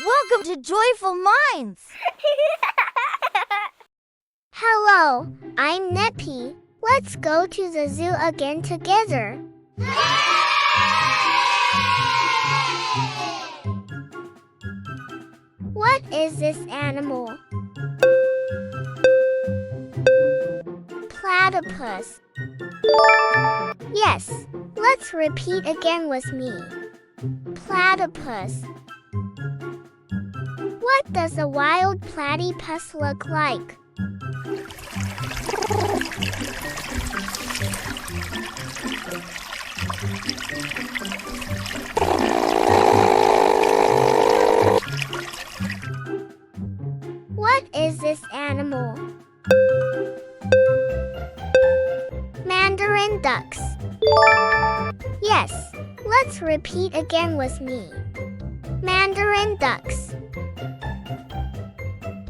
Welcome to Joyful Minds! Hello, I'm Neppy. Let's go to the zoo again together. What is this animal? Platypus. Yes, let's repeat again with me. Platypus. What does a wild platypus look like? What is this animal? Mandarin ducks. Yes, let's repeat again with me. Mandarin ducks.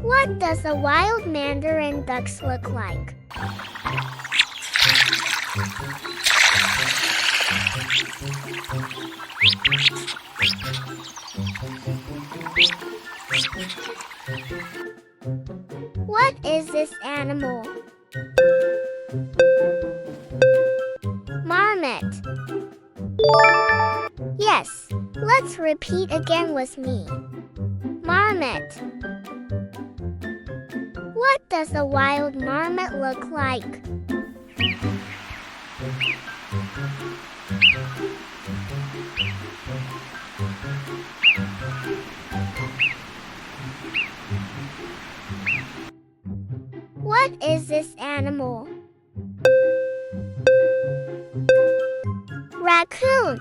What does a wild mandarin ducks look like? What is this animal? Marmot. Yes, let's repeat again with me. Marmot. What does a wild marmot look like? What is this animal? Raccoon.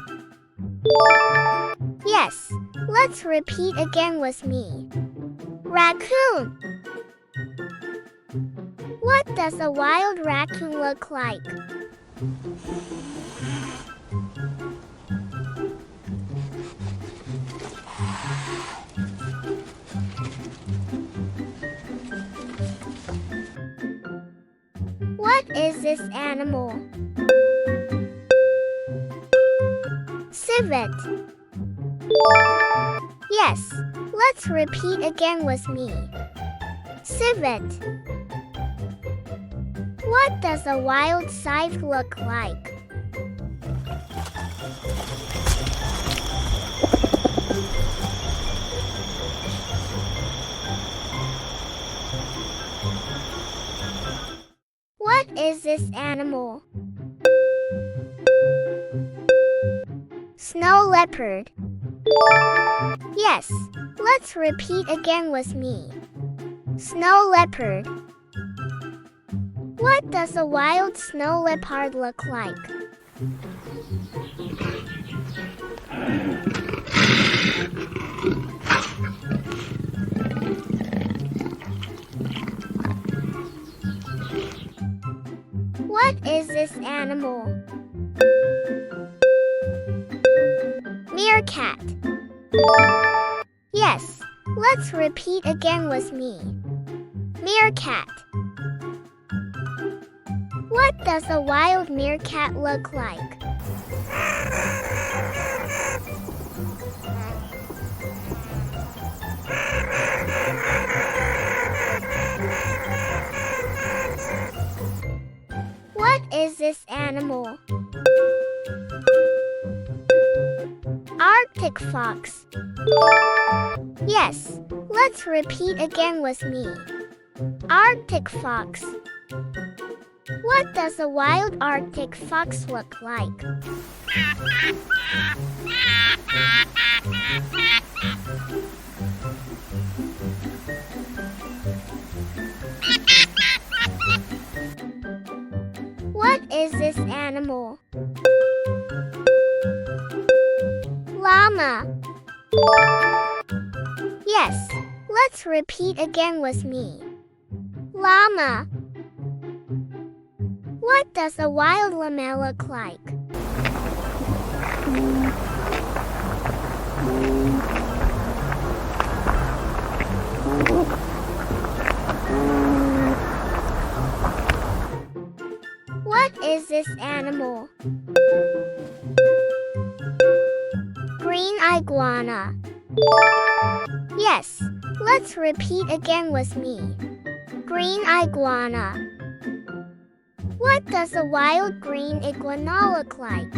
Yes, let's repeat again with me. Raccoon. What does a wild raccoon look like? What is this animal? Civet. Yes, let's repeat again with me. Civet. What does a wild civet look like? What is this animal? Snow leopard. Yes, let's repeat again with me. Snow leopard. What does a wild snow leopard look like? What is this animal? Meerkat. Yes, let's repeat again with me. Meerkat. What does a wild meerkat look like? What is this animal? Arctic fox. Yes, let's repeat again with me. Arctic fox. What does a wild Arctic fox look like? What is this animal? Llama. Yes, let's repeat again with me. Llama. What does a wild llama look like? What is this animal? Green iguana. Yes, let's repeat again with me. Green iguana. What does a wild green iguana look like?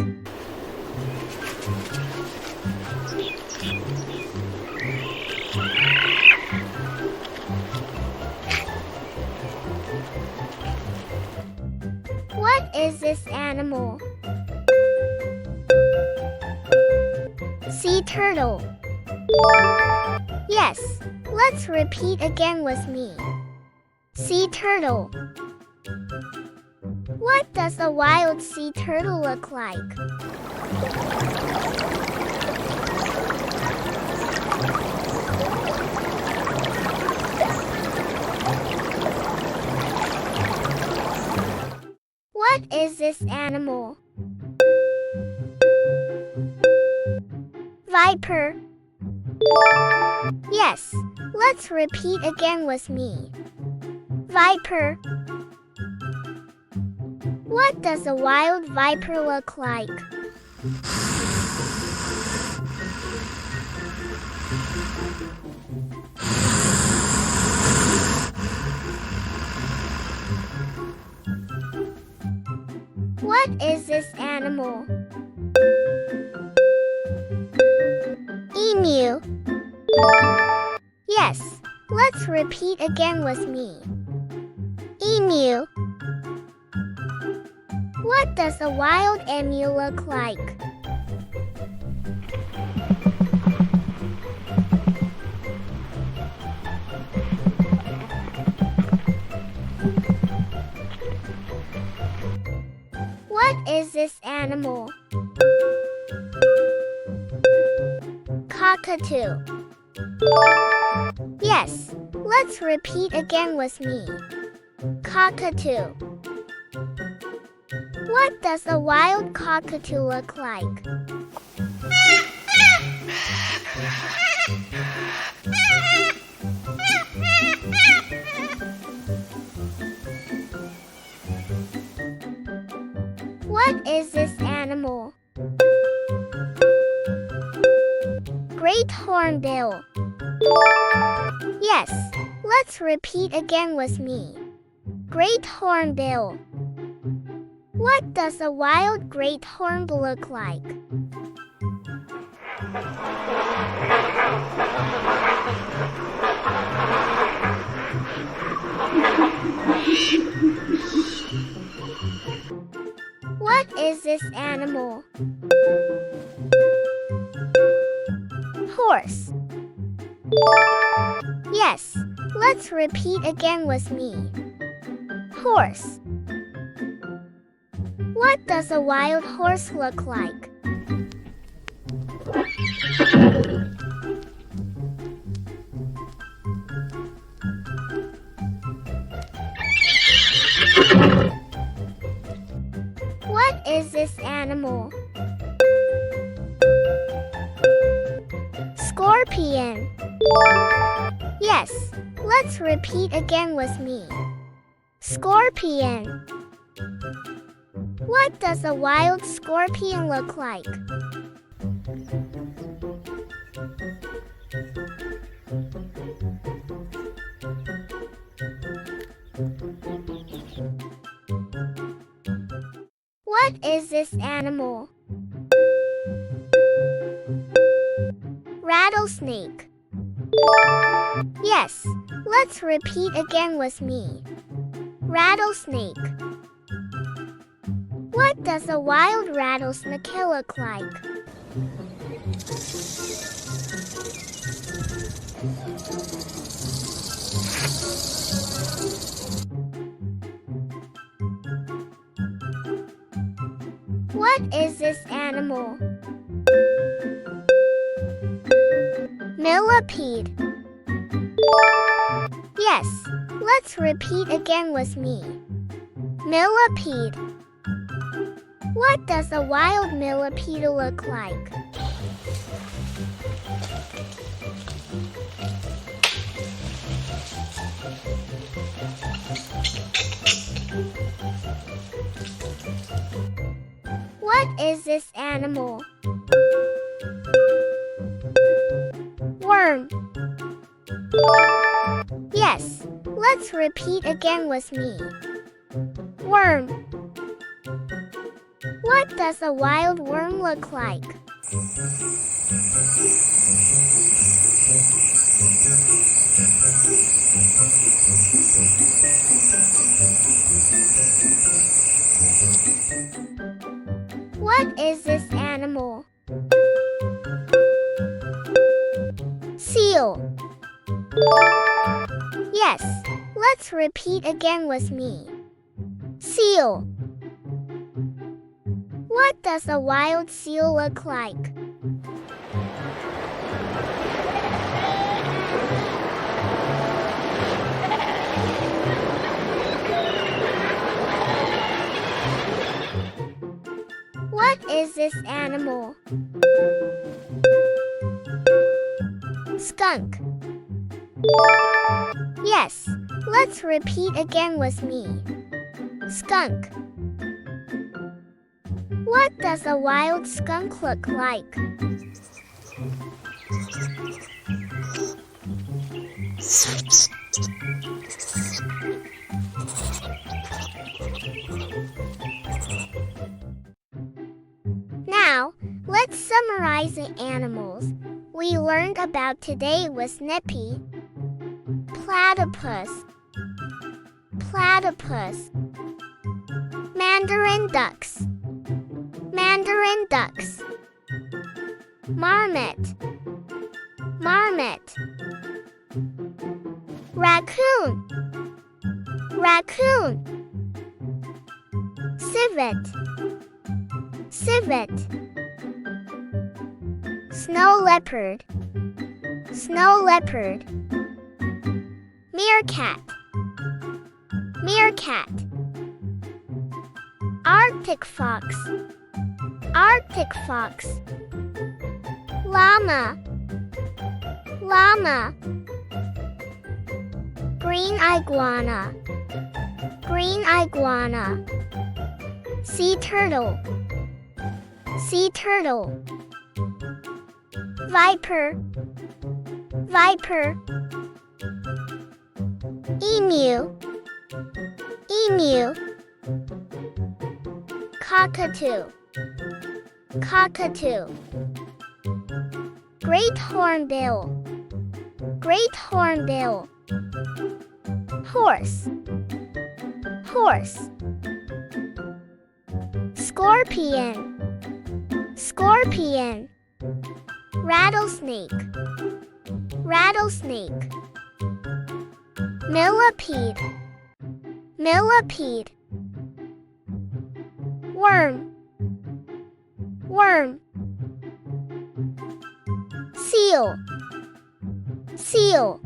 What is this animal? Sea turtle. Yes, let's repeat again with me. Sea turtle. What does a wild sea turtle look like? What is this animal? Viper. Yes, let's repeat again with me. Viper. What does a wild viper look like? What is this animal? Emu. Yes, let's repeat again with me. Emu. What does a wild emu look like? What is this animal? Cockatoo. Yes, let's repeat again with me. Cockatoo. What does a wild cockatoo look like? What is this animal? Great hornbill. Yes, let's repeat again with me. Great hornbill. What does a wild great hornbill look like? What is this animal? Horse. Yes, let's repeat again with me. Horse. What does a wild horse look like? What is this animal? Scorpion. Yes, let's repeat again with me. Scorpion. What does a wild scorpion look like? What is this animal? Rattlesnake. Yes, let's repeat again with me. Rattlesnake. What does a wild rattlesnake look like? What is this animal? Millipede. Yes, let's repeat again with me. Millipede. What does a wild millipede look like? What is this animal? Worm. Yes, let's repeat again with me. Worm. What does a wild worm look like? What is this animal? Seal. Yes, let's repeat again with me. Seal. What does a wild seal look like? What is this animal? Skunk. Yes, let's repeat again with me. Skunk. What does a wild skunk look like? Now, let's summarize the animals we learned about today with Snippy. Platypus. Platypus. Mandarin ducks. Mandarin ducks. Marmot. Marmot. Raccoon. Raccoon. Civet. Civet. Snow leopard. Snow leopard. Meerkat. Meerkat. Arctic fox. Arctic fox. Llama. Llama. Green iguana. Green iguana. Sea turtle. Sea turtle. Viper. Viper. Emu. Emu. Cockatoo. Cockatoo. Great hornbill. Great hornbill. Horse. Horse. Scorpion. Scorpion. Rattlesnake. Rattlesnake. Millipede. Millipede. Worm. Worm. Seal. Seal.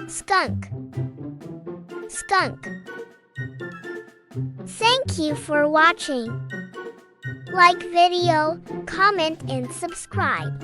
Skunk. Skunk. Thank you for watching. Like video, comment and subscribe.